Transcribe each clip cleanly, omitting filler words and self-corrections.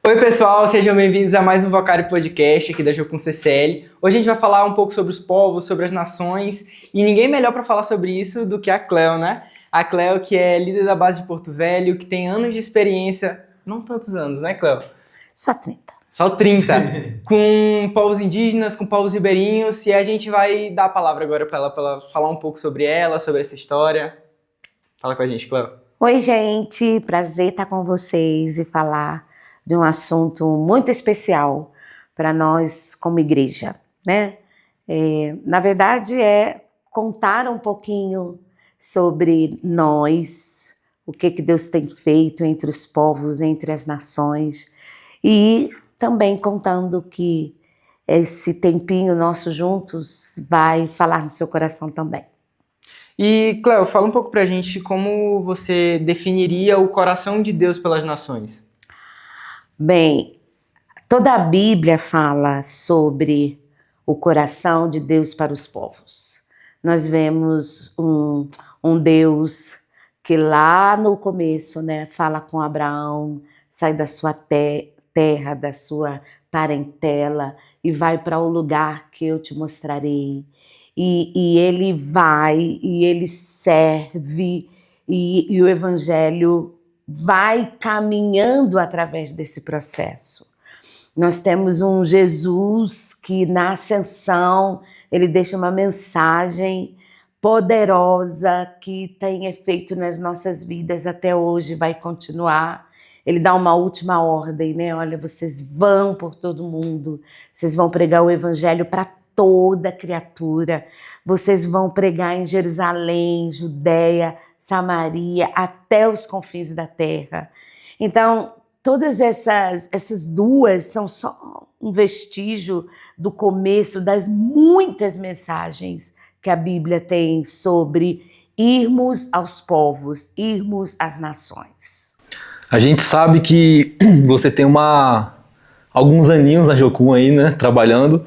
Oi pessoal, sejam bem-vindos a mais um Vocário Podcast aqui da Jocum CCL. Hoje a gente vai falar um pouco sobre os povos, sobre as nações, e ninguém melhor para falar sobre isso do que a Cleo, né? A Cleo, que é líder da base de Porto Velho, que tem anos de experiência, não tantos anos, né, Cleo? Só 30. Só 30, com povos indígenas, com povos ribeirinhos, e a gente vai dar a palavra agora para ela falar um pouco sobre ela, sobre essa história. Fala com a gente, Cleo. Oi, gente, prazer estar com vocês e falar de um assunto muito especial para nós como igreja, né? Na verdade, é contar um pouquinho sobre nós, o que Deus tem feito entre os povos, entre as nações, e também contando que esse tempinho nosso juntos vai falar no seu coração também. E, Cleo, fala um pouco pra gente como você definiria o coração de Deus pelas nações. Bem, toda a Bíblia fala sobre o coração de Deus para os povos. Nós vemos um Deus que lá no começo, né, fala com Abraão, sai da sua terra, da sua parentela e vai para o lugar que eu te mostrarei. E ele vai, e ele serve, e o Evangelho vai caminhando através desse processo. Nós temos um Jesus que na ascensão, ele deixa uma mensagem poderosa que tem efeito nas nossas vidas até hoje, vai continuar. Ele dá uma última ordem, né? Olha, vocês vão por todo mundo, vocês vão pregar o evangelho para toda criatura, vocês vão pregar em Jerusalém, Judeia, Samaria, até os confins da terra. Então, todas essas duas são só um vestígio do começo das muitas mensagens que a Bíblia tem sobre irmos aos povos, irmos às nações. A gente sabe que você tem alguns aninhos na Jocum aí, né, trabalhando,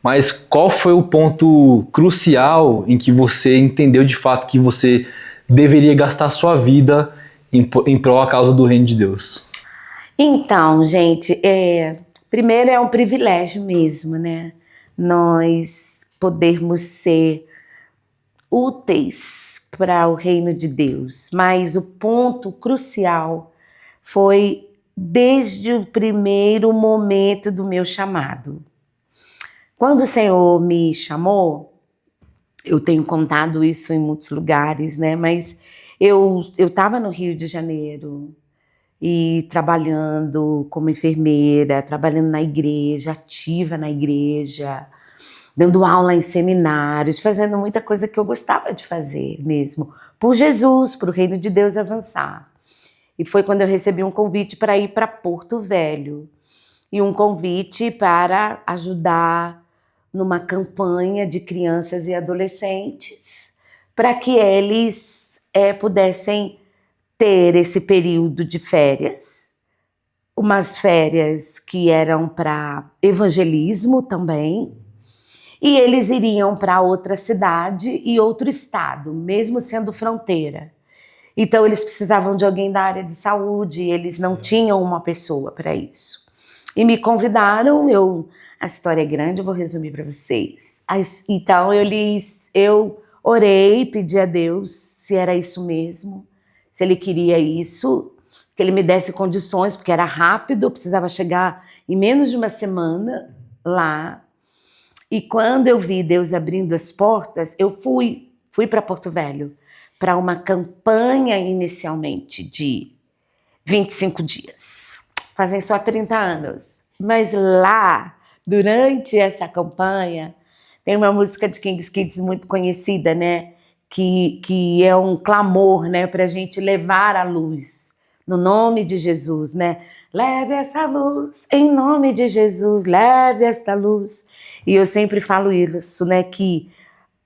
mas qual foi o ponto crucial em que você entendeu de fato que você deveria gastar sua vida em prol da causa do reino de Deus? Então, gente, primeiro é um privilégio mesmo, né? Nós podermos ser úteis para o reino de Deus, mas o ponto crucial foi desde o primeiro momento do meu chamado. Quando o Senhor me chamou, eu tenho contado isso em muitos lugares, né? Mas eu estava no Rio de Janeiro e trabalhando como enfermeira, trabalhando na igreja, ativa na igreja, dando aula em seminários, fazendo muita coisa que eu gostava de fazer mesmo, por Jesus, para o reino de Deus avançar. E foi quando eu recebi um convite para ir para Porto Velho, e um convite para ajudar numa campanha de crianças e adolescentes, para que eles pudessem ter esse período de férias, umas férias que eram para evangelismo também, e eles iriam para outra cidade e outro estado, mesmo sendo fronteira. Então eles precisavam de alguém da área de saúde, e eles não tinham uma pessoa para isso. E me convidaram, a história é grande, eu vou resumir para vocês. Então eu orei, pedi a Deus se era isso mesmo, se ele queria isso, que ele me desse condições, porque era rápido, eu precisava chegar em menos de uma semana lá. E quando eu vi Deus abrindo as portas, eu fui para Porto Velho, para uma campanha inicialmente de 25 dias. Fazem só 30 anos. Mas lá, durante essa campanha, tem uma música de King's Kids muito conhecida, né? Que é um clamor, né? Para a gente levar a luz, no nome de Jesus, né? Leve essa luz, em nome de Jesus, leve esta luz. E eu sempre falo isso, né? Que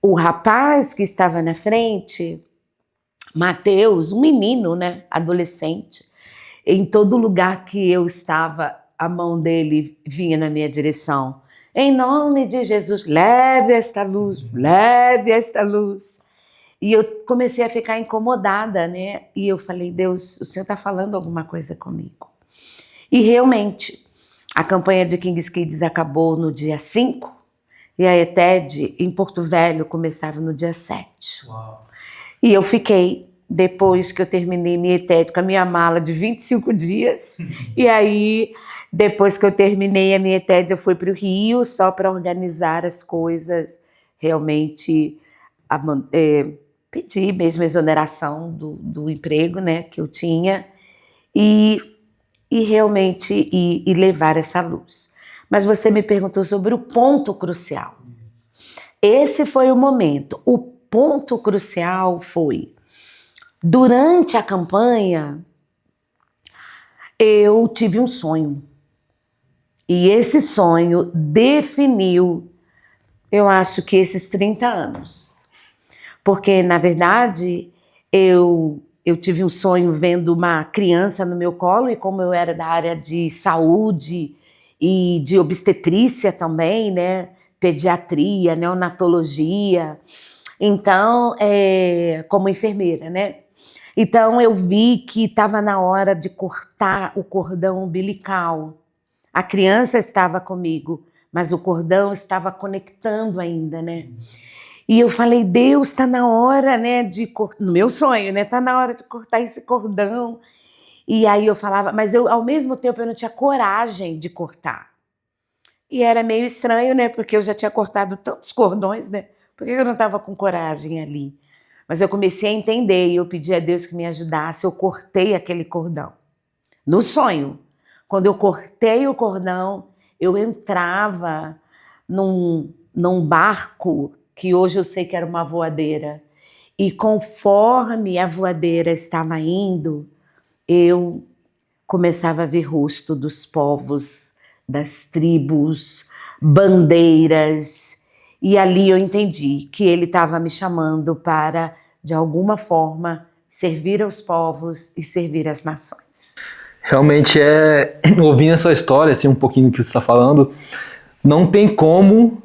o rapaz que estava na frente, Mateus, um menino, né? Adolescente, em todo lugar que eu estava, a mão dele vinha na minha direção. Em nome de Jesus, leve esta luz, leve esta luz. E eu comecei a ficar incomodada, né? E eu falei, Deus, o Senhor está falando alguma coisa comigo. E realmente, a campanha de King's Kids acabou no dia 5 e a ETED em Porto Velho começava no dia 7. Uau. E eu fiquei, depois que eu terminei minha ETED, com a minha mala de 25 dias. E aí, depois que eu terminei a minha ETED, eu fui para o Rio só para organizar as coisas, realmente pedir mesmo exoneração do emprego, né, que eu tinha, e realmente e levar essa luz. Mas você me perguntou sobre o ponto crucial. Esse foi o momento. O ponto crucial foi, durante a campanha, eu tive um sonho. E esse sonho definiu, eu acho que esses 30 anos. Porque, na verdade, eu tive um sonho vendo uma criança no meu colo, e como eu era da área de saúde e de obstetrícia também, né? Pediatria, neonatologia, então, como enfermeira, né? Então, eu vi que estava na hora de cortar o cordão umbilical. A criança estava comigo, mas o cordão estava conectando ainda, né? E eu falei, Deus, está na hora, né, de cortar, no meu sonho, né, está na hora de cortar esse cordão. E aí eu falava, mas eu, ao mesmo tempo, eu não tinha coragem de cortar. E era meio estranho, né, porque eu já tinha cortado tantos cordões, né, por que eu não estava com coragem ali? Mas eu comecei a entender e eu pedi a Deus que me ajudasse, eu cortei aquele cordão. No sonho, quando eu cortei o cordão, eu entrava num barco que hoje eu sei que era uma voadeira. E conforme a voadeira estava indo, eu começava a ver rosto dos povos, das tribos, bandeiras. E ali eu entendi que ele estava me chamando para, de alguma forma, servir aos povos e servir às nações. Realmente ouvindo essa história, assim, um pouquinho do que você está falando, não tem como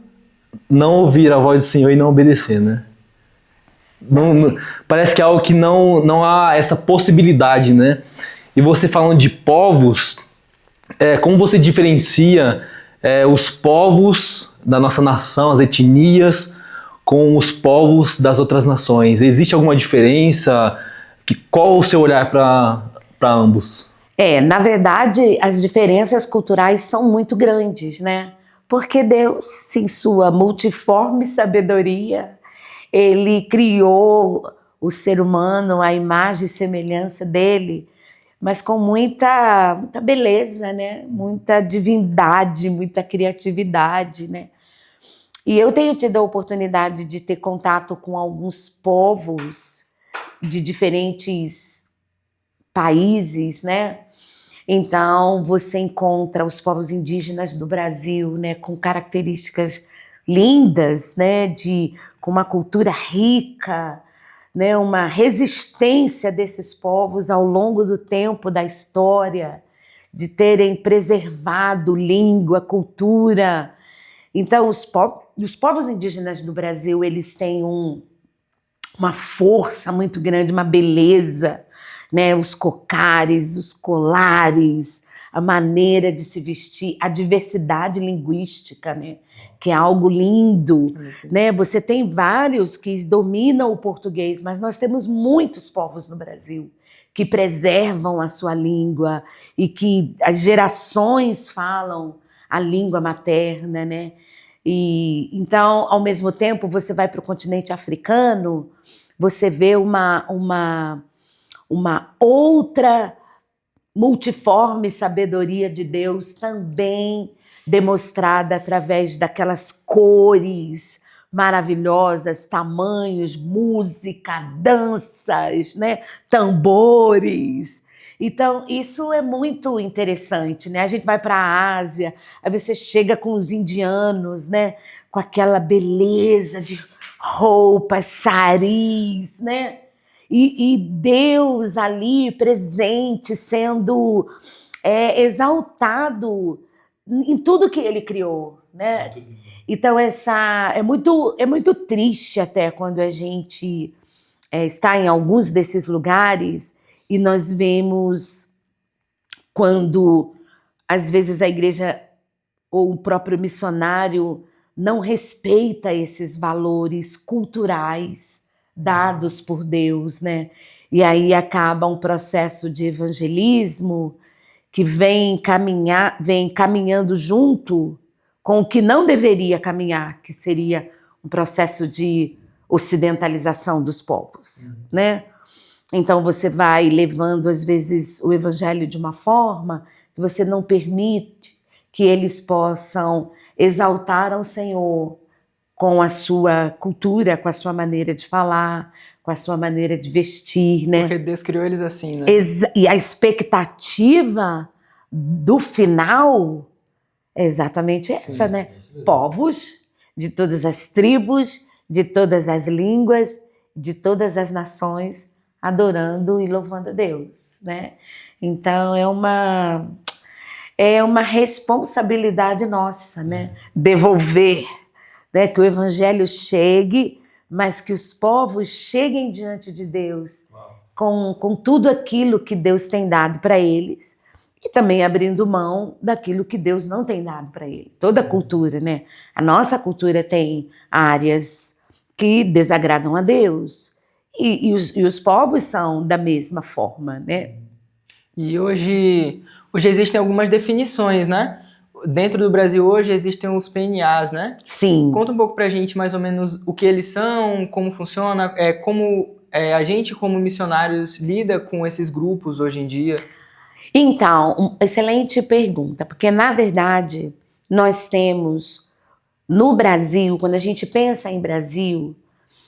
não ouvir a voz do Senhor e não obedecer, né? Parece que é algo que não há essa possibilidade, né? E você falando de povos, como você diferencia os povos da nossa nação, as etnias, com os povos das outras nações? Existe alguma diferença? Qual o seu olhar para ambos? Na verdade, as diferenças culturais são muito grandes, né? Porque Deus, em sua multiforme sabedoria, Ele criou o ser humano à imagem e semelhança dele, mas com muita beleza, né? Muita divindade, muita criatividade, né? E eu tenho tido a oportunidade de ter contato com alguns povos de diferentes países, né? Então, você encontra os povos indígenas do Brasil, né, com características lindas, né, com uma cultura rica, né, uma resistência desses povos ao longo do tempo da história, de terem preservado língua, cultura. Então, os povos indígenas do Brasil, eles têm uma força muito grande, uma beleza, né? Os cocares, os colares, a maneira de se vestir, a diversidade linguística, né? Que é algo lindo, né? Você tem vários que dominam o português, mas nós temos muitos povos no Brasil que preservam a sua língua e que as gerações falam a língua materna, né? E então, ao mesmo tempo, você vai para o continente africano, você vê uma outra multiforme sabedoria de Deus também demonstrada através daquelas cores maravilhosas, tamanhos, música, danças, né? Tambores. Então, isso é muito interessante, né? A gente vai para a Ásia, aí você chega com os indianos, né? Com aquela beleza de roupas, saris, né? E Deus ali presente, sendo exaltado em tudo que Ele criou, né? Então é muito triste até quando a gente está em alguns desses lugares e nós vemos quando às vezes a igreja ou o próprio missionário não respeita esses valores culturais dados por Deus, né? E aí acaba um processo de evangelismo que vem caminhando junto com o que não deveria caminhar, que seria um processo de ocidentalização dos povos, né? Então você vai levando, às vezes, o evangelho de uma forma que você não permite que eles possam exaltar ao Senhor com a sua cultura, com a sua maneira de falar, com a sua maneira de vestir, né? Porque Deus criou eles assim, né? E a expectativa do final é exatamente essa, né? Povos de todas as tribos, de todas as línguas, de todas as nações, adorando e louvando a Deus, né? Então é uma responsabilidade nossa, né? Devolver, né? Que o evangelho chegue, mas que os povos cheguem diante de Deus com tudo aquilo que Deus tem dado para eles e também abrindo mão daquilo que Deus não tem dado para ele. Toda a cultura, né? A nossa cultura tem áreas que desagradam a Deus e os povos são da mesma forma, né? E hoje existem algumas definições, né? Dentro do Brasil hoje existem os PNAs, né? Sim. Conta um pouco pra gente mais ou menos o que eles são, como funciona, como a gente como missionários lida com esses grupos hoje em dia. Então, excelente pergunta, porque na verdade nós temos no Brasil, quando a gente pensa em Brasil,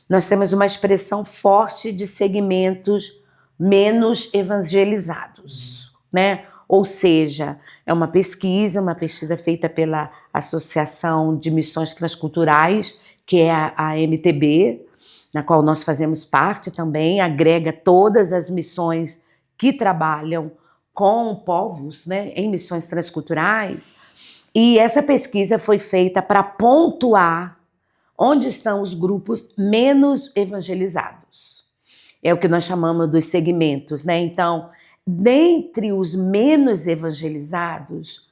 nós temos uma expressão forte de segmentos menos evangelizados, né? Ou seja, é uma pesquisa feita pela Associação de Missões Transculturais, que é a MTB, na qual nós fazemos parte também, agrega todas as missões que trabalham com povos, né, em missões transculturais. E essa pesquisa foi feita para pontuar onde estão os grupos menos evangelizados. É o que nós chamamos dos segmentos, né? Então, dentre os menos evangelizados,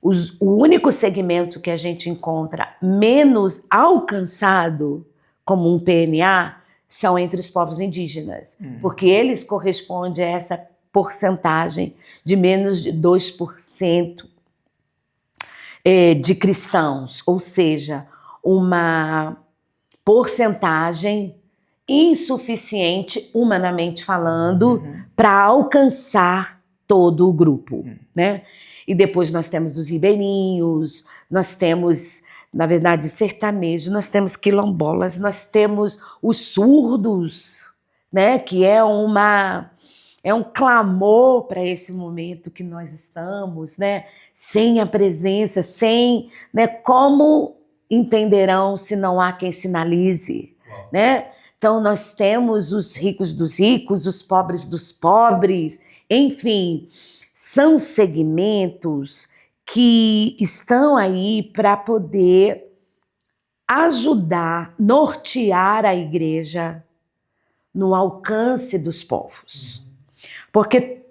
o único segmento que a gente encontra menos alcançado como um PNA são entre os povos indígenas, porque eles correspondem a essa porcentagem de menos de 2% de cristãos, ou seja, uma porcentagem insuficiente, humanamente falando, para alcançar todo o grupo, né? E depois nós temos os ribeirinhos, nós temos, na verdade, sertanejos, nós temos quilombolas, nós temos os surdos, né? Que é um clamor para esse momento que nós estamos, né? Sem a presença, né? Como entenderão se não há quem sinalize, né? Então nós temos os ricos dos ricos, os pobres dos pobres, enfim, são segmentos que estão aí para poder ajudar, nortear a igreja no alcance dos povos. Porque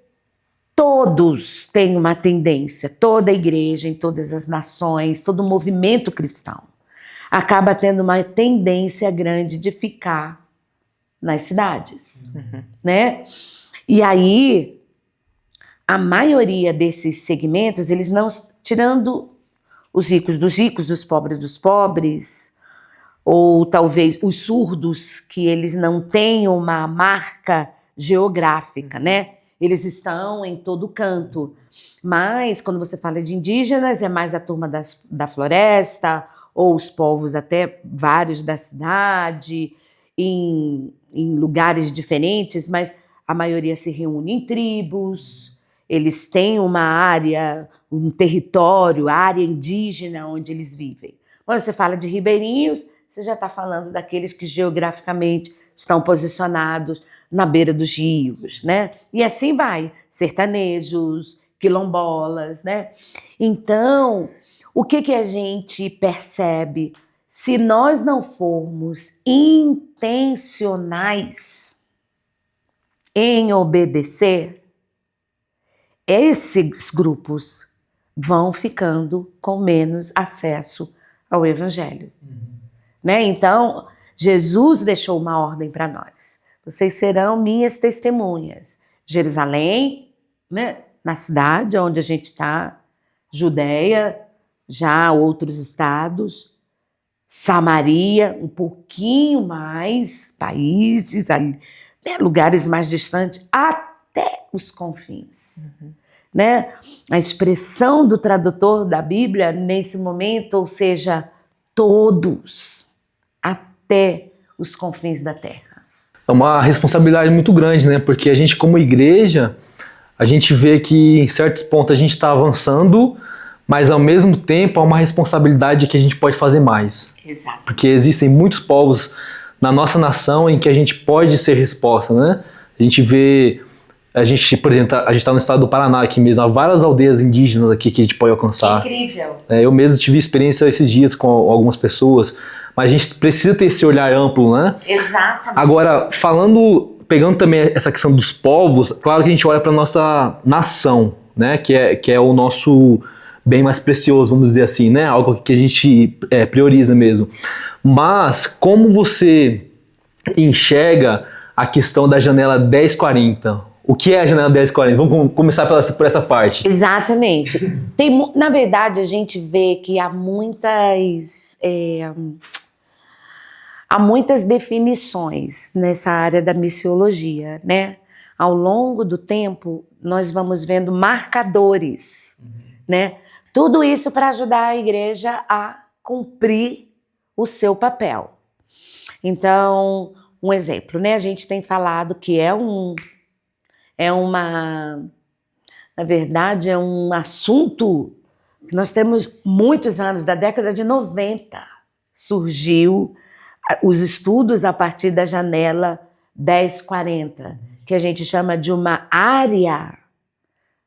todos têm uma tendência, toda a igreja, em todas as nações, todo o movimento cristão, acaba tendo uma tendência grande de ficar nas cidades, né? E aí, a maioria desses segmentos, eles não, tirando os ricos dos ricos, os pobres dos pobres, ou talvez os surdos, que eles não têm uma marca geográfica, né? Eles estão em todo canto. Mas, quando você fala de indígenas, é mais a turma da floresta, ou os povos até vários da cidade, em lugares diferentes, mas a maioria se reúne em tribos, eles têm uma área, um território, área indígena onde eles vivem. Quando você fala de ribeirinhos, você já está falando daqueles que geograficamente estão posicionados na beira dos rios, né? E assim vai, sertanejos, quilombolas, né? Então, o que a gente percebe? Se nós não formos intencionais em obedecer, esses grupos vão ficando com menos acesso ao Evangelho. Né? Então, Jesus deixou uma ordem para nós. Vocês serão minhas testemunhas. Jerusalém, né? Na cidade onde a gente está, Judéia, já outros estados, Samaria, um pouquinho mais, países, ali, né? Lugares mais distantes, até os confins. Né? A expressão do tradutor da Bíblia nesse momento, ou seja, todos, até os confins da terra. É uma responsabilidade muito grande, né? Porque a gente, como igreja, a gente vê que em certos pontos a gente está avançando, mas ao mesmo tempo há uma responsabilidade que a gente pode fazer mais. Exato. Porque existem muitos povos na nossa nação em que a gente pode ser resposta, né? A gente vê, por exemplo, a gente está no estado do Paraná aqui mesmo, há várias aldeias indígenas aqui que a gente pode alcançar. Incrível. Eu mesmo tive experiência esses dias com algumas pessoas, mas a gente precisa ter esse olhar amplo, né? Exatamente. Agora, pegando também essa questão dos povos, claro que a gente olha para a nossa nação, né? Que é o nosso bem mais precioso, vamos dizer assim, né? Algo que a gente prioriza mesmo. Mas como você enxerga a questão da janela 1040? O que é a janela 1040? Vamos começar por essa parte. Exatamente. Na verdade, a gente vê que há muitas definições nessa área da missiologia, né? Ao longo do tempo, nós vamos vendo marcadores, né? Tudo isso para ajudar a igreja a cumprir o seu papel. Então, um exemplo, né? A gente tem falado que na verdade, é um assunto que nós temos muitos anos, da década de 90, surgiu os estudos a partir da janela 1040, que a gente chama de uma área,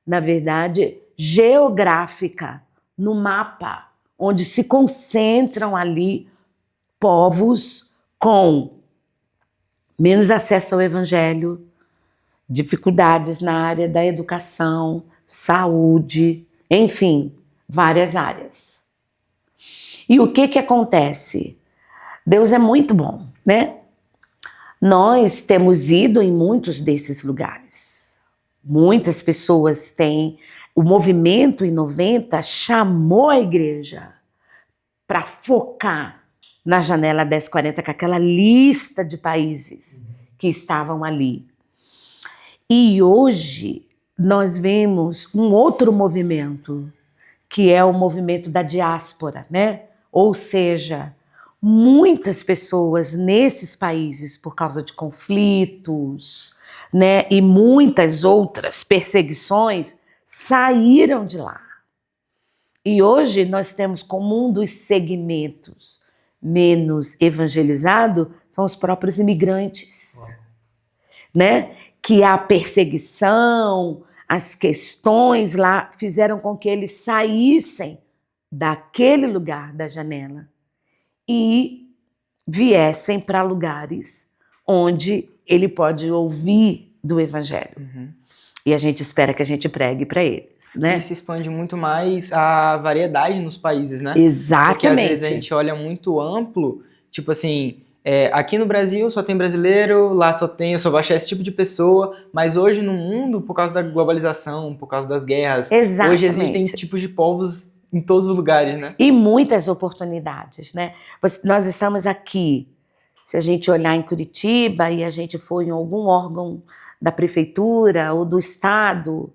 na verdade, geográfica, no mapa, onde se concentram ali povos com menos acesso ao Evangelho, dificuldades na área da educação, saúde, enfim, várias áreas. E o que acontece? Deus é muito bom, né? Nós temos ido em muitos desses lugares. Muitas pessoas têm. O movimento em 90 chamou a igreja para focar na janela 1040, com aquela lista de países que estavam ali. E hoje nós vemos um outro movimento, que é o movimento da diáspora, né? Ou seja, muitas pessoas nesses países, por causa de conflitos, né, e muitas outras perseguições, saíram de lá. E hoje nós temos como um dos segmentos menos evangelizado são os próprios imigrantes, né? Que a perseguição, as questões lá fizeram com que eles saíssem daquele lugar da janela e viessem para lugares onde ele pode ouvir do Evangelho. E a gente espera que a gente pregue para eles, né? E se expande muito mais a variedade nos países, né? Exatamente. Porque às vezes a gente olha muito amplo, tipo assim, aqui no Brasil só tem brasileiro, lá eu só vou achar esse tipo de pessoa, mas hoje no mundo, por causa da globalização, por causa das guerras, Exatamente. Hoje existem tipos de povos em todos os lugares, né? E muitas oportunidades, né? Nós estamos aqui, se a gente olhar em Curitiba e a gente for em algum órgão da prefeitura ou do estado,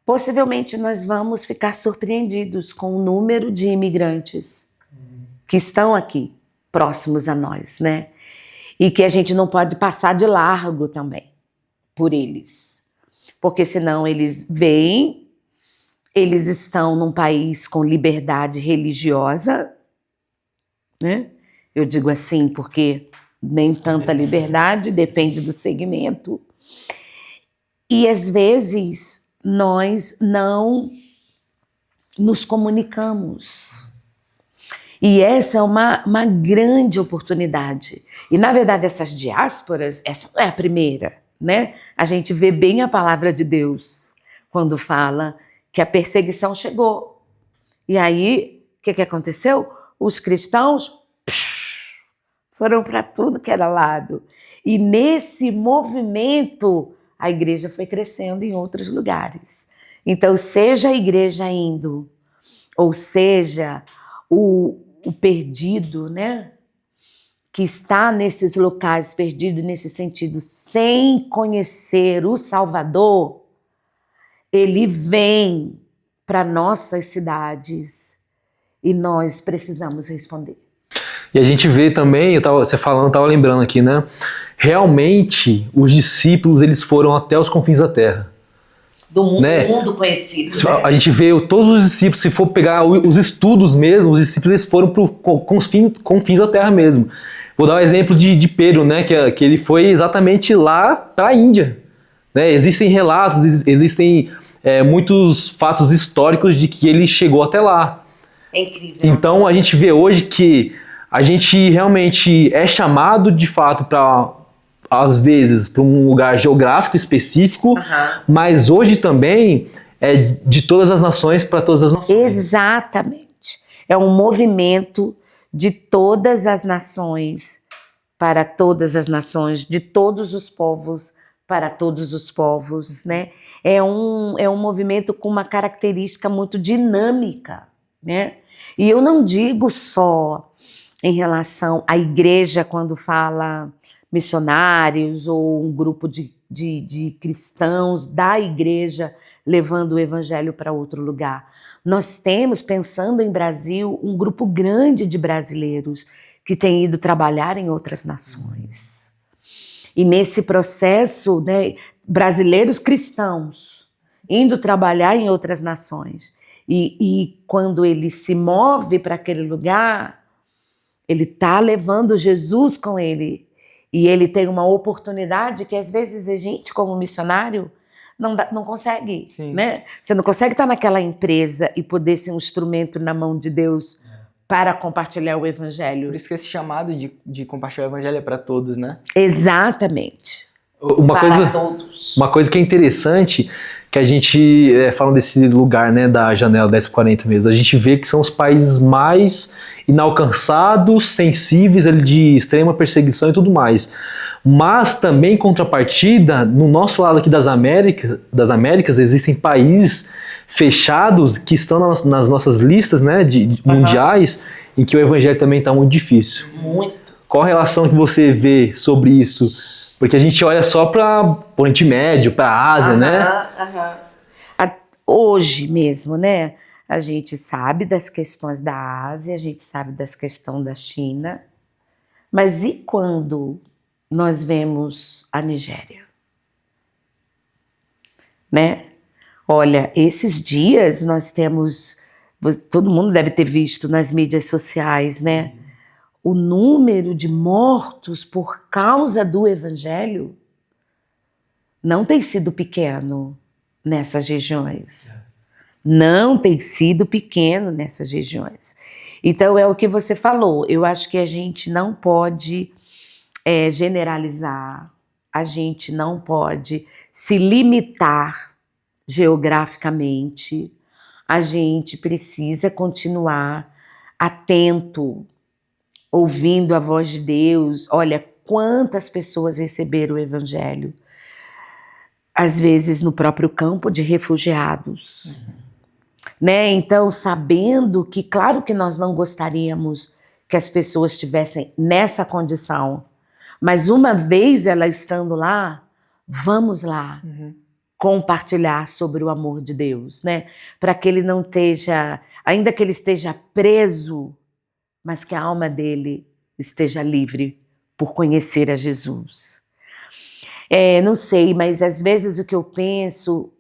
possivelmente nós vamos ficar surpreendidos com o número de imigrantes que estão aqui, próximos a nós, né? E que a gente não pode passar de largo também por eles. Porque senão eles vêm, eles estão num país com liberdade religiosa, né? Eu digo assim porque nem tanta liberdade, depende do segmento. E às vezes nós não nos comunicamos. E essa é uma grande oportunidade. E, na verdade, essas diásporas, essa não é a primeira, né? A gente vê bem a palavra de Deus quando fala que a perseguição chegou. E aí, o que aconteceu? Os cristãos foram para tudo que era lado. E nesse movimento, a igreja foi crescendo em outros lugares. Então, seja a igreja indo, ou seja, o perdido, né? Que está nesses locais, perdido nesse sentido, sem conhecer o Salvador, ele vem para nossas cidades e nós precisamos responder. E a gente vê também, você falando, eu estava lembrando aqui, né? Realmente, os discípulos, eles foram até os confins da terra. Do mundo, né? mundo conhecido. Né? A gente vê todos os discípulos, se for pegar os estudos mesmo, os discípulos eles foram para os confins da terra mesmo. Vou dar um exemplo de Pedro, né? Que ele foi exatamente lá para a Índia. Né? Existem relatos, existem muitos fatos históricos de que ele chegou até lá. É incrível. Então a gente vê hoje que a gente realmente é chamado de fato para, às vezes, para um lugar geográfico específico, mas hoje também é de todas as nações para todas as nações. Exatamente. É um movimento de todas as nações para todas as nações, de todos os povos para todos os povos, né? É um movimento com uma característica muito dinâmica, né? E eu não digo só em relação à igreja quando fala missionários ou um grupo de cristãos da igreja levando o evangelho para outro lugar. Nós temos, pensando em Brasil, um grupo grande de brasileiros que têm ido trabalhar em outras nações. E nesse processo, né, brasileiros cristãos indo trabalhar em outras nações. E quando ele se move para aquele lugar, ele está levando Jesus com ele. E ele tem uma oportunidade que às vezes a gente, como missionário, não consegue. Né? Você não consegue estar naquela empresa e poder ser um instrumento na mão de Deus para compartilhar o evangelho. Por isso que esse chamado de compartilhar o evangelho é para todos, né? Exatamente. Uma coisa que é interessante, que a gente, falando desse lugar, né, da janela 1040 mesmo, a gente vê que são os países mais inalcançados, sensíveis de extrema perseguição e tudo mais. Mas também, em contrapartida, no nosso lado aqui das Américas existem países fechados que estão nas nossas listas, né, mundiais, em que o evangelho também está muito difícil. Muito. Qual a relação que você vê sobre isso? Porque a gente olha só para o Oriente Médio, para a Ásia, né? Hoje mesmo, né? A gente sabe das questões da Ásia, a gente sabe das questões da China. Mas e quando nós vemos a Nigéria? Né? Olha, esses dias nós temos... Todo mundo deve ter visto nas mídias sociais, né? O número de mortos por causa do evangelho não tem sido pequeno nessas regiões. Não tem sido pequeno nessas regiões. Então é o que você falou. Eu acho que a gente não pode generalizar, a gente não pode se limitar geograficamente. A gente precisa continuar atento, ouvindo a voz de Deus. Olha, quantas pessoas receberam o evangelho, às vezes no próprio campo de refugiados. Né? Então, sabendo que, claro que nós não gostaríamos que as pessoas estivessem nessa condição, mas uma vez ela estando lá, vamos lá compartilhar sobre o amor de Deus, né? Para que ele não esteja, ainda que ele esteja preso, mas que a alma dele esteja livre por conhecer a Jesus. Não sei, mas às vezes o que eu penso,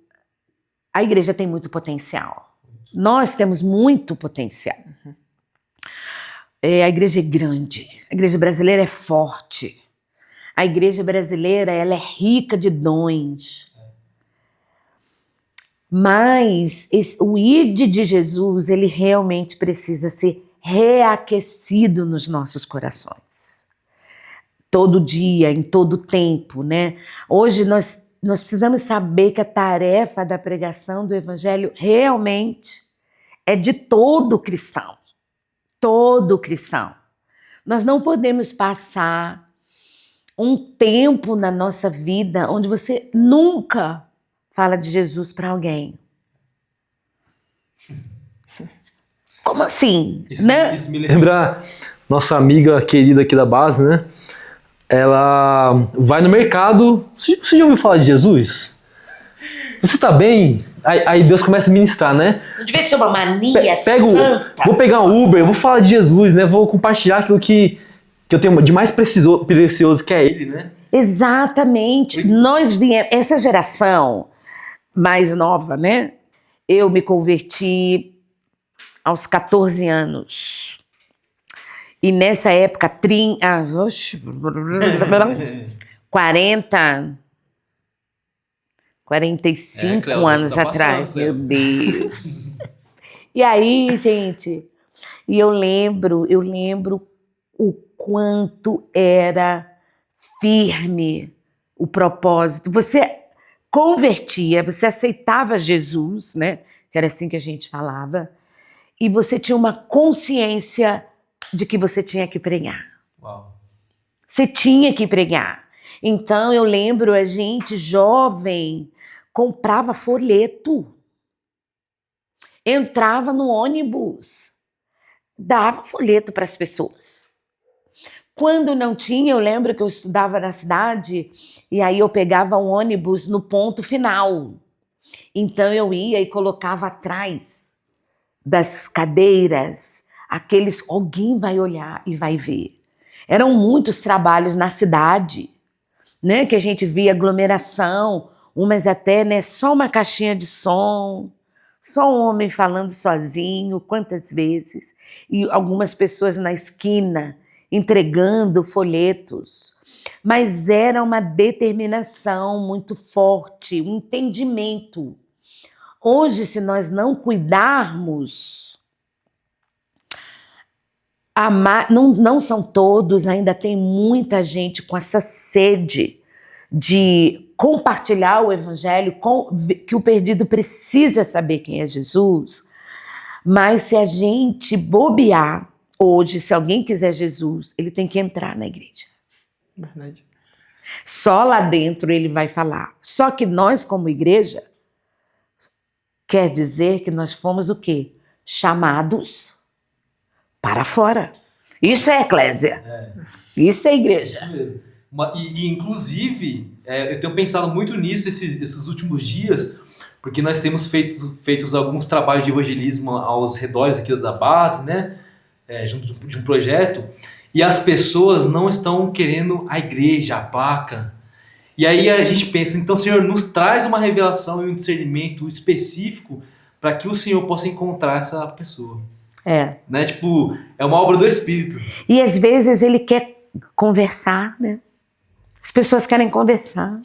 a igreja tem muito potencial. Nós temos muito potencial. A igreja é grande, a igreja brasileira é forte. A igreja brasileira, ela é rica de dons. Mas o ide de Jesus, ele realmente precisa ser reaquecido nos nossos corações. Todo dia, em todo tempo, né? Hoje nós nós precisamos saber que a tarefa da pregação do evangelho realmente é de todo cristão. Todo cristão. Nós não podemos passar um tempo na nossa vida onde você nunca fala de Jesus para alguém. Como assim? Isso me lembra nossa amiga querida aqui da base, né? Ela vai no mercado. Você já ouviu falar de Jesus? Você tá bem? Aí Deus começa a ministrar, né? Não devia ser uma mania santa. Vou pegar um Uber, vou falar de Jesus, né? Vou compartilhar aquilo que eu tenho de mais precioso, que é Ele, né? Exatamente. Nós viemos, essa geração mais nova, né? Eu me converti aos 14 anos. E nessa época, 45 anos atrás, meu Deus. E aí, gente, e eu lembro o quanto era firme o propósito. Você convertia, você aceitava Jesus, né? Que era assim que a gente falava, e você tinha uma consciência de que você tinha que pregar. Uau. Você tinha que pregar. Então, eu lembro, a gente, jovem, comprava folheto. Entrava no ônibus. Dava folheto para as pessoas. Quando não tinha, eu lembro que eu estudava na cidade e aí eu pegava um ônibus no ponto final. Então, eu ia e colocava atrás das cadeiras alguém vai olhar e vai ver. Eram muitos trabalhos na cidade, né, que a gente via aglomeração, umas até, né, só uma caixinha de som, só um homem falando sozinho, quantas vezes, e algumas pessoas na esquina entregando folhetos. Mas era uma determinação muito forte, um entendimento. Hoje, se nós não cuidarmos, não são todos, ainda tem muita gente com essa sede de compartilhar o evangelho, que o perdido precisa saber quem é Jesus, mas se a gente bobear hoje, se alguém quiser Jesus, ele tem que entrar na igreja. Verdade. Só lá dentro ele vai falar. Só que nós, como igreja, quer dizer que nós fomos o quê? Chamados para fora. Isso é eclésia. Isso é igreja. Isso mesmo. Inclusive, eu tenho pensado muito nisso esses últimos dias, porque nós temos feito alguns trabalhos de evangelismo aos redores aqui da base, né? Junto de um projeto, e as pessoas não estão querendo a igreja, a placa. E aí a gente pensa, então, Senhor, nos traz uma revelação e um discernimento específico para que o Senhor possa encontrar essa pessoa. Né? Tipo, é uma obra do Espírito. E às vezes ele quer conversar, né? As pessoas querem conversar.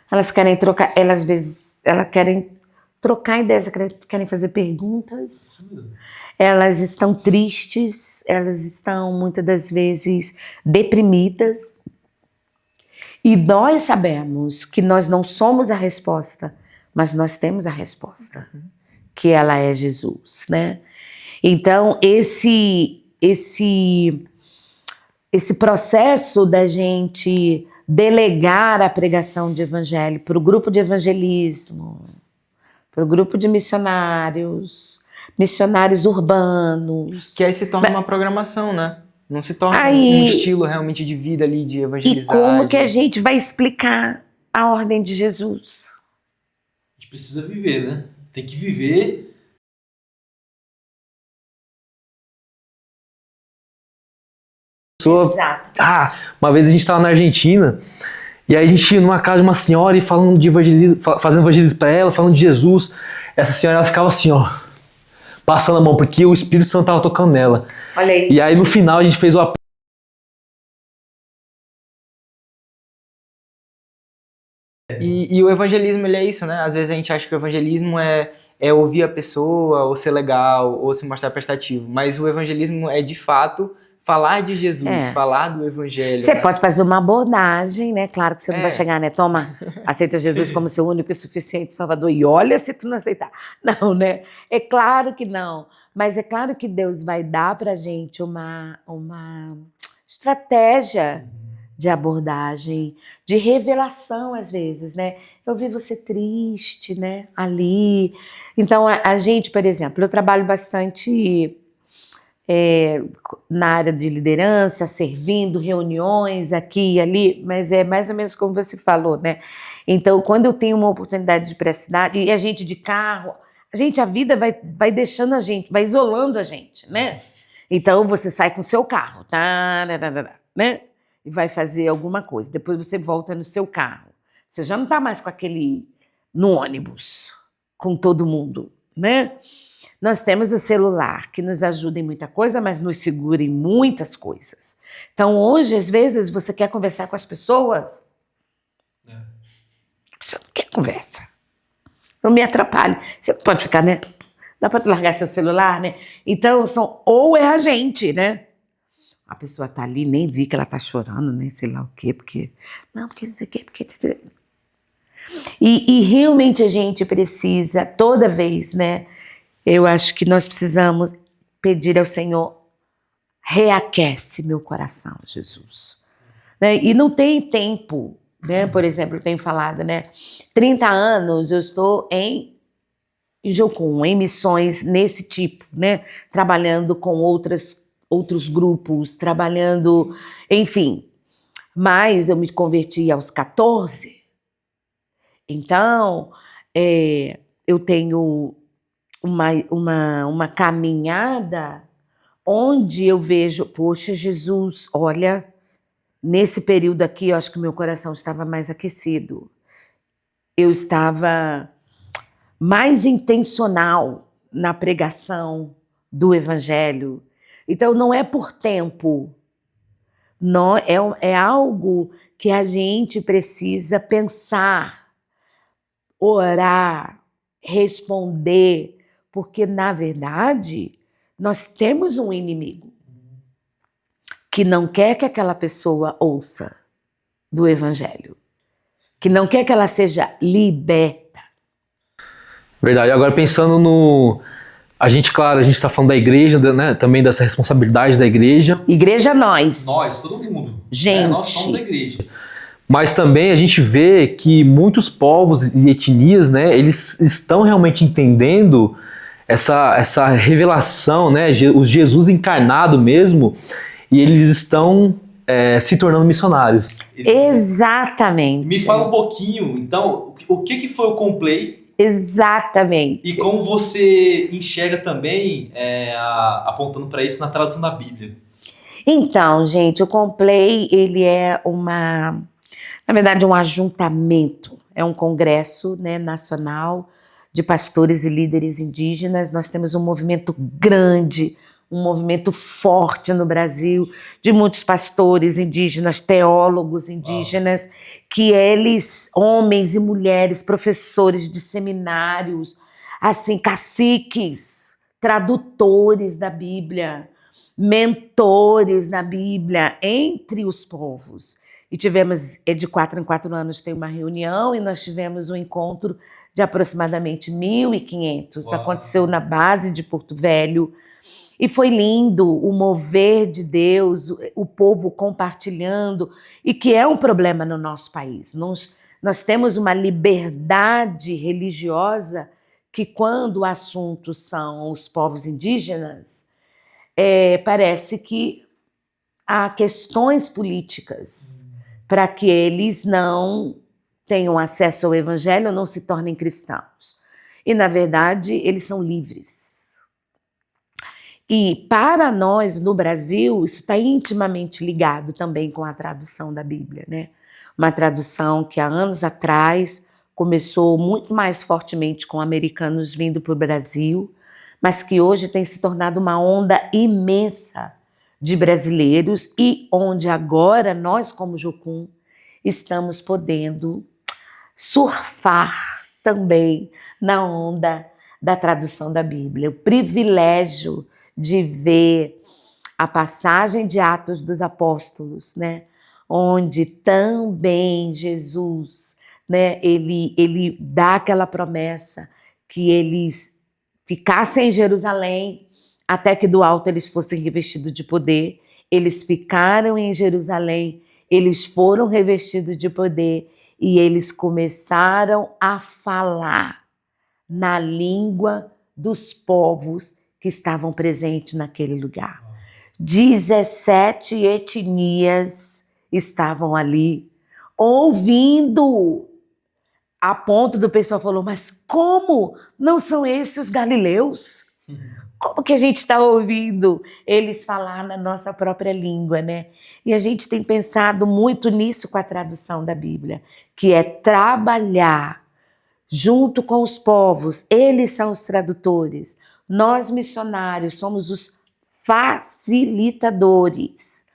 Elas querem trocar, elas querem trocar ideias, querem fazer perguntas. Isso mesmo. Elas estão tristes, elas estão muitas das vezes deprimidas. E nós sabemos que nós não somos a resposta, mas nós temos a resposta, que ela é Jesus, né? Então, esse processo da gente delegar a pregação de evangelho para o grupo de evangelismo, para o grupo de missionários urbanos. Que aí se torna uma programação, né? Não se torna um estilo realmente de vida ali, de evangelizar. E como que a gente vai explicar a ordem de Jesus? A gente precisa viver, né? Tem que viver. Exato. Uma vez a gente estava na Argentina e aí a gente ia numa casa de uma senhora e falando de evangelismo, fazendo evangelismo para ela, falando de Jesus. Essa senhora ela ficava assim, ó, passando a mão, porque o Espírito Santo estava tocando nela. Olha aí. E aí no final a gente fez o E o evangelismo, ele é isso, né? Às vezes a gente acha que o evangelismo é ouvir a pessoa, ou ser legal, ou se mostrar prestativo. Mas o evangelismo é, de fato, falar de Jesus, É. falar do evangelho. Você né? pode fazer uma abordagem, né? Claro que você não É. vai chegar, né? Toma, aceita Jesus como seu único e suficiente Salvador e olha se tu não aceitar. Não, né? É claro que não. Mas é claro que Deus vai dar pra gente uma estratégia de abordagem, de revelação às vezes, né? Eu vi você triste, né? Ali. Então, a gente, por exemplo, eu trabalho bastante na área de liderança, servindo reuniões aqui e ali, mas é mais ou menos como você falou, né? Então, quando eu tenho uma oportunidade de ir para a cidade, e a gente de carro, a vida vai deixando a gente, vai isolando a gente, né? Então, você sai com o seu carro, tá, né? E vai fazer alguma coisa. Depois você volta no seu carro. Você já não está mais com aquele no ônibus, com todo mundo, né? Nós temos o celular, que nos ajuda em muita coisa, mas nos segura em muitas coisas. Então, hoje, às vezes, você quer conversar com as pessoas, você não quer conversa. Não me atrapalhe. Você pode ficar, né? Dá para largar seu celular, né? Então, ou é a gente, né? A pessoa tá ali, nem vi que ela tá chorando, nem sei lá o quê, porque... Não, porque não sei o quê, porque... E realmente a gente precisa, toda vez, né? Eu acho que nós precisamos pedir ao Senhor, reaquece meu coração, Jesus. Né? E não tem tempo, né? Por exemplo, eu tenho falado, né? 30 anos eu estou em Jocum, em missões nesse tipo, né? Trabalhando com outros grupos, trabalhando, enfim. Mas eu me converti aos 14. Então, eu tenho uma caminhada onde eu vejo, poxa, Jesus, olha, nesse período aqui, eu acho que meu coração estava mais aquecido. Eu estava mais intencional na pregação do evangelho. Então, não é por tempo, não, é algo que a gente precisa pensar, orar, responder, porque, na verdade, nós temos um inimigo que não quer que aquela pessoa ouça do evangelho, que não quer que ela seja liberta. Verdade. Agora pensando no... A gente, claro, a gente está falando da igreja, né? Também dessa responsabilidade da igreja. Igreja nós. Nós, todo mundo. Gente. Nós somos a igreja. Mas também a gente vê que muitos povos e etnias, né? Eles estão realmente entendendo essa revelação, né? O Jesus encarnado mesmo, e eles estão se tornando missionários. Exatamente. Me fala um pouquinho, então, o que foi o Complay? Exatamente. E como você enxerga também, apontando para isso na tradução da Bíblia? Então, gente, o Complay, ele é na verdade, um ajuntamento, é um congresso, né, nacional de pastores e líderes indígenas. Nós temos um movimento grande, um movimento forte no Brasil, de muitos pastores indígenas, teólogos indígenas, que eles, homens e mulheres, professores de seminários, assim, caciques, tradutores da Bíblia, mentores na Bíblia, entre os povos. E tivemos, de 4 em 4 anos tem uma reunião, e nós tivemos um encontro de aproximadamente 1.500. Aconteceu na base de Porto Velho. E foi lindo o mover de Deus, o povo compartilhando, e que é um problema no nosso país. Nós temos uma liberdade religiosa que, quando o assunto são os povos indígenas, parece que há questões políticas para que eles não tenham acesso ao evangelho, não se tornem cristãos. E, na verdade, eles são livres. E, para nós, no Brasil, isso está intimamente ligado também com a tradução da Bíblia, né? Uma tradução que, há anos atrás, começou muito mais fortemente com americanos vindo para o Brasil, mas que hoje tem se tornado uma onda imensa de brasileiros, e onde agora nós, como Jocum, estamos podendo surfar também na onda da tradução da Bíblia. O privilégio de ver a passagem de Atos dos Apóstolos, né? Onde também Jesus, né? Ele dá aquela promessa que eles ficassem em Jerusalém até que do alto eles fossem revestidos de poder. Eles ficaram em Jerusalém, eles foram revestidos de poder e eles começaram a falar na língua dos povos que estavam presentes naquele lugar. 17 etnias estavam ali ouvindo, a ponto do pessoal falou, mas como não são esses os galileus? Como que a gente está ouvindo eles falar na nossa própria língua, né? E a gente tem pensado muito nisso com a tradução da Bíblia, que é trabalhar junto com os povos. Eles são os tradutores. Nós, missionários, somos os facilitadores.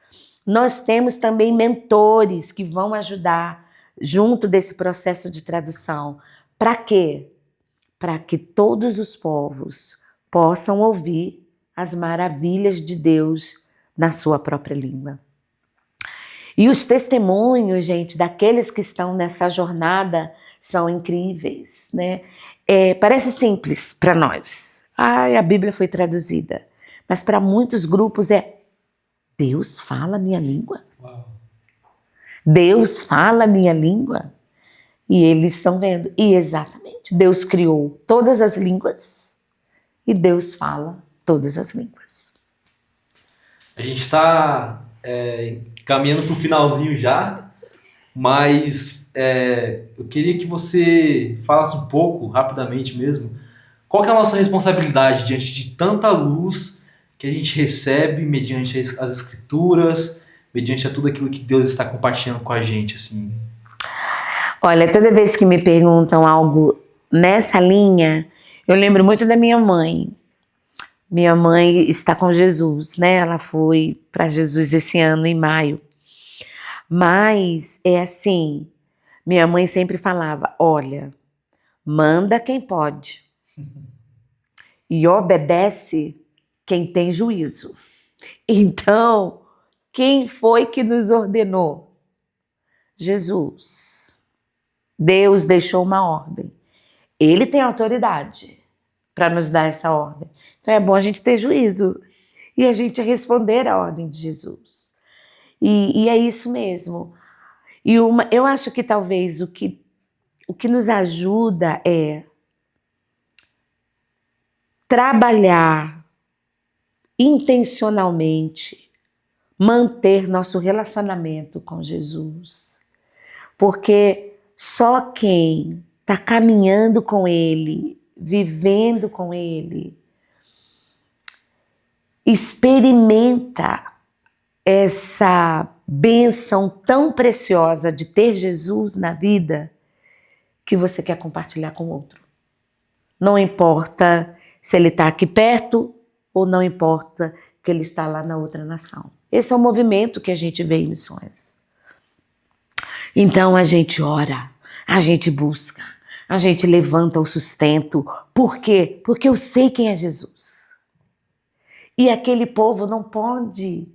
Nós temos também mentores que vão ajudar junto desse processo de tradução. Para quê? Para que todos os povos possam ouvir as maravilhas de Deus na sua própria língua. E os testemunhos, gente, daqueles que estão nessa jornada são incríveis, né? Parece simples para nós. A Bíblia foi traduzida. Mas para muitos grupos Deus fala a minha língua? Uau. Deus fala a minha língua? E eles estão vendo. E exatamente, Deus criou todas as línguas. E Deus fala todas as línguas. A gente está caminhando para o finalzinho já, mas eu queria que você falasse um pouco, rapidamente mesmo, qual que é a nossa responsabilidade diante de tanta luz que a gente recebe mediante as escrituras, mediante a tudo aquilo que Deus está compartilhando com a gente, assim. Olha, toda vez que me perguntam algo nessa linha, eu lembro muito da minha mãe. Minha mãe está com Jesus, né? Ela foi para Jesus esse ano, em maio. Mas é assim, minha mãe sempre falava, olha, manda quem pode e obedece quem tem juízo. Então, quem foi que nos ordenou? Jesus. Deus deixou uma ordem. Ele tem autoridade para nos dar essa ordem. Então é bom a gente ter juízo e a gente responder à ordem de Jesus. E é isso mesmo. Eu acho que talvez o que nos ajuda é trabalhar intencionalmente, manter nosso relacionamento com Jesus. Porque só quem está caminhando com Ele, vivendo com Ele, experimenta essa bênção tão preciosa de ter Jesus na vida que você quer compartilhar com o outro. Não importa se ele está aqui perto ou não importa que ele está lá na outra nação. Esse é o movimento que a gente vê em missões. Então a gente ora, a gente busca, a gente levanta o sustento. Por quê? Porque eu sei quem é Jesus. E aquele povo não pode,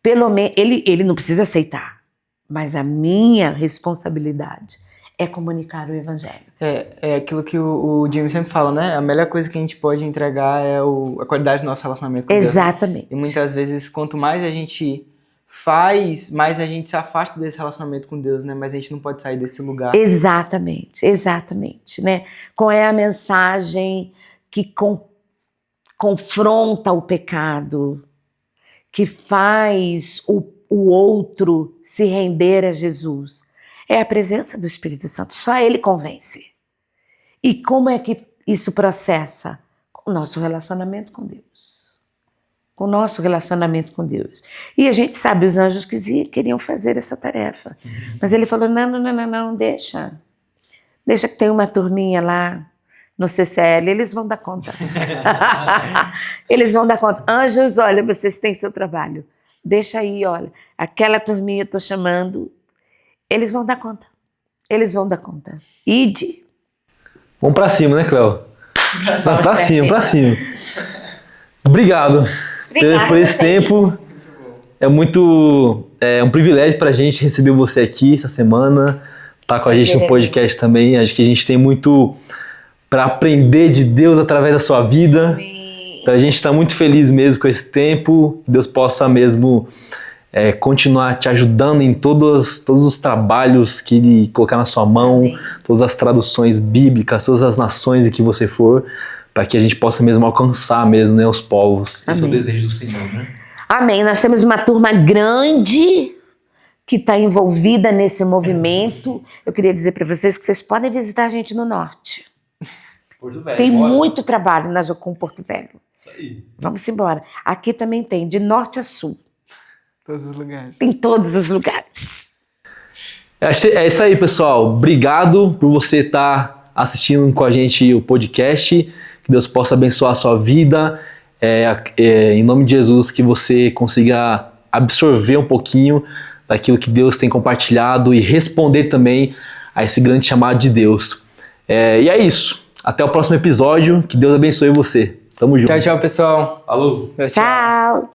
pelo menos, ele não precisa aceitar, mas a minha responsabilidade é comunicar o evangelho. É aquilo que o Jimmy sempre fala, né? A melhor coisa que a gente pode entregar é a qualidade do nosso relacionamento com Deus. Exatamente. E muitas vezes, quanto mais a gente faz, mais a gente se afasta desse relacionamento com Deus, né? Mas a gente não pode sair desse lugar. Exatamente, exatamente, né? Qual é a mensagem que confronta o pecado, que faz o outro se render a Jesus? É a presença do Espírito Santo, só Ele convence. E como é que isso processa? Com o nosso relacionamento com Deus. Com o nosso relacionamento com Deus. E a gente sabe, os anjos queriam fazer essa tarefa. Mas Ele falou, não, deixa. Deixa que tem uma turminha lá no CCL, eles vão dar conta. Eles vão dar conta. Anjos, olha, vocês têm seu trabalho. Deixa aí, olha, aquela turminha eu estou chamando, eles vão dar conta. Eles vão dar conta. Ide. Vamos pra cima, né, Cléo? Pra cima. Obrigado por esse tempo. É um privilégio pra gente receber você aqui essa semana, tá com a gente no podcast também. Acho que a gente tem muito para aprender de Deus através da sua vida. Então a gente está muito feliz mesmo com esse tempo. Que Deus possa mesmo continuar te ajudando em todos os trabalhos que Ele colocar na sua mão, todas as traduções bíblicas, todas as nações em que você for, para que a gente possa mesmo alcançar mesmo, né, os povos. Esse é o desejo do Senhor, né? Amém. Nós temos uma turma grande que está envolvida nesse movimento. Eu queria dizer para vocês que vocês podem visitar a gente no norte. Porto Velho, tem muito trabalho na Jocum Porto Velho. Isso aí. Vamos embora. Aqui também tem, de norte a sul. Todos os lugares. Em todos os lugares. É isso aí, pessoal. Obrigado por você estar assistindo com a gente o podcast. Que Deus possa abençoar a sua vida. Em nome de Jesus, que você consiga absorver um pouquinho daquilo que Deus tem compartilhado e responder também a esse grande chamado de Deus. E é isso. Até o próximo episódio. Que Deus abençoe você. Tamo junto. Tchau, pessoal. Falou. Tchau.